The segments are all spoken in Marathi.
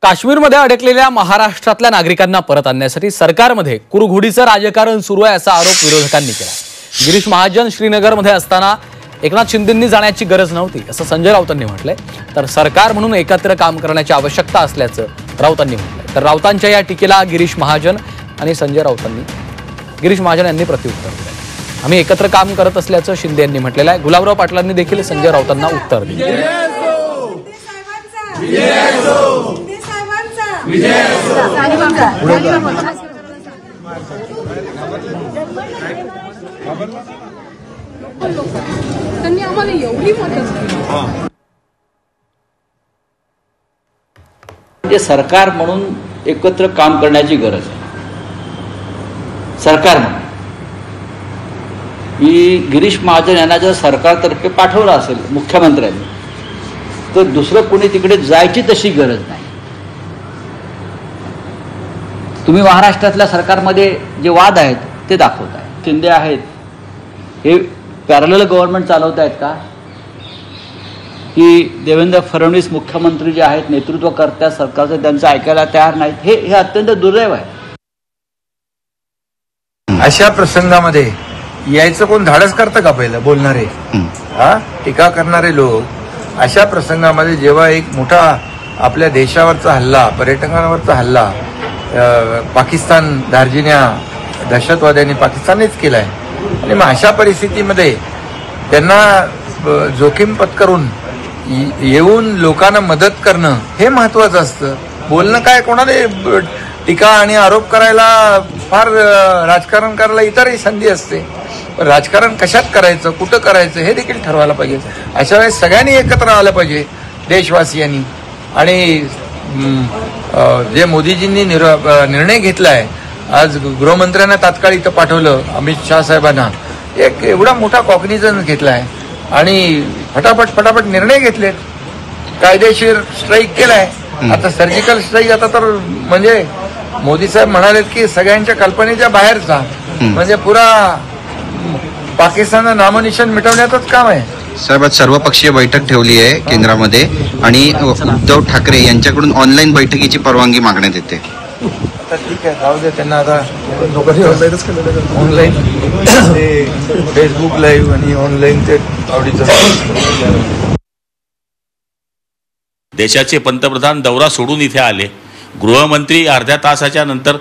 काश्मीरमध्ये अडकलेल्या महाराष्ट्रातल्या नागरिकांना परत आणण्यासाठी सरकारमध्ये कुरघोडीचं राजकारण सुरू आहे असा आरोप विरोधकांनी केला। गिरीश महाजन श्रीनगरमध्ये असताना एकनाथ शिंदेंनी जाण्याची गरज नव्हती असं संजय राऊतांनी म्हटलंय, तर सरकार म्हणून एकत्र काम करण्याची आवश्यकता असल्याचं राऊतांनी म्हटलंय। तर राऊतांच्या या टीकेला गिरीश महाजन यांनी प्रत्युत्तर दिलं। आम्ही एकत्र काम करत असल्याचं शिंदे यांनी म्हटलेलं आहे। गुलाबराव पाटलांनी देखील संजय राऊतांना उत्तर दिलं। त्यांनी आम्हाला एवढी मदत केली। सरकार म्हणून एकत्र काम करण्याची गरज आहे। सरकार म्हणून गिरीश महाजन यांना जर सरकारतर्फे पाठवलं असेल मुख्यमंत्र्यांनी, तर दुसरं कोणी तिकडे जायची तशी गरज नाही। तुम्ही महाराष्ट्रातल्या सरकारमध्ये जे वाद आहेत ते दाखवताय। शिंदे आहेत हे पॅरलल गव्हर्नमेंट चालवत आहेत का, की देवेंद्र फडणवीस मुख्यमंत्री जे आहेत नेतृत्व करतात सरकारचं, त्यांचं ऐकायला तयार नाहीत? हे अत्यंत दुर्दैव आहे। अशा प्रसंगामध्ये यायचं कोण धाडस करतं का? पहिलं बोलणारे टीका करणारे लोक अशा प्रसंगामध्ये जेव्हा एक मोठा आपल्या देशावरचा हल्ला, पर्यटकांवरचा हल्ला पाकिस्तान दार्जिन्या दहशतवाद्यांनी पाकिस्ताननेच केलाय, आणि मग अशा परिस्थितीमध्ये त्यांना जोखीम पत्करून येऊन लोकांना मदत करणं हे महत्वाचं असतं। बोलणं काय, कोणाला टीका आणि आरोप करायला, फार राजकारण करायला इतरही संधी असते, पण राजकारण कशात करायचं, कुठं करायचं हे देखील ठरवायला पाहिजे। अशा वेळेस सगळ्यांनी एकत्र आलं पाहिजे देशवासियांनी। आणि जे मोदीजींनी निर्णय घेतलाय, आज गृहमंत्र्यांना तात्काळ इथं पाठवलं, अमित शाह साहेबांना एक एवढा मोठा कॉग्निझन्स घेतलाय आणि फटाफट निर्णय घेतलेत, कायदेशीर स्ट्राईक केलाय। आता सर्जिकल स्ट्राईक आता तर म्हणजे मोदी साहेब म्हणालेत की सगळ्यांच्या कल्पनेच्या बाहेरचा, म्हणजे पुरा पाकिस्तानचं नामोनिशाण मिटवण्याचंच काम आहे। साहेब, आज सर्वपक्षीय बैठक ठेवली आहे केंद्रामध्ये आणि उद्धव ठाकरे यांच्याकडून ऑनलाईन बैठकीची परवानगी मागण्यात येते। आता ठीक आहे, जाऊ दे त्यांना। आता ऑनलाईन फेसबुक लाईव्ह आणि ऑनलाईन ते आवडीचं। देशाचे पंतप्रधान दौरा सोडून इथे आले, गृहमंत्री अर्ध्या तासाच्या नंतर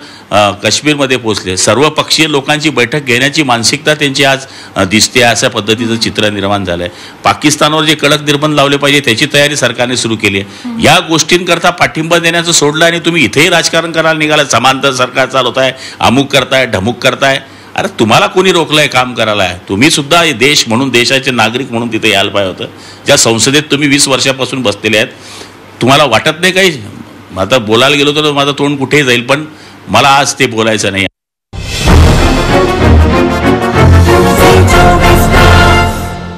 काश्मीरमध्ये पोहोचले। सर्वपक्षीय लोकांची बैठक घेण्याची मानसिकता त्यांची आज दिसते, अशा पद्धतीचं चित्र निर्माण झालंय। पाकिस्तानवर जे कडक निर्बंध लावले पाहिजे त्याची तयारी सरकारने सुरू केली आहे। या गोष्टींकरता पाठिंबा देण्याचं सोडलं आणि तुम्ही इथेही राजकारण करायला निघाला, समांतर सरकार चालवताय, अमुक करताय, ढमुक करताय। अरे तुम्हाला कोणी रोखलंय काम करायला? तुम्ही सुद्धा देश म्हणून, देशाचे नागरिक म्हणून तिथे यायला पाहिजे होतं। ज्या संसदेत तुम्ही 20 वर्षापासून बसलेले आहेत, तुम्हाला वाटत नाही काही? आता बोलायला गेलो तर माझं तोंड कुठेही जाईल, पण मला आज ते बोलायचं नाही।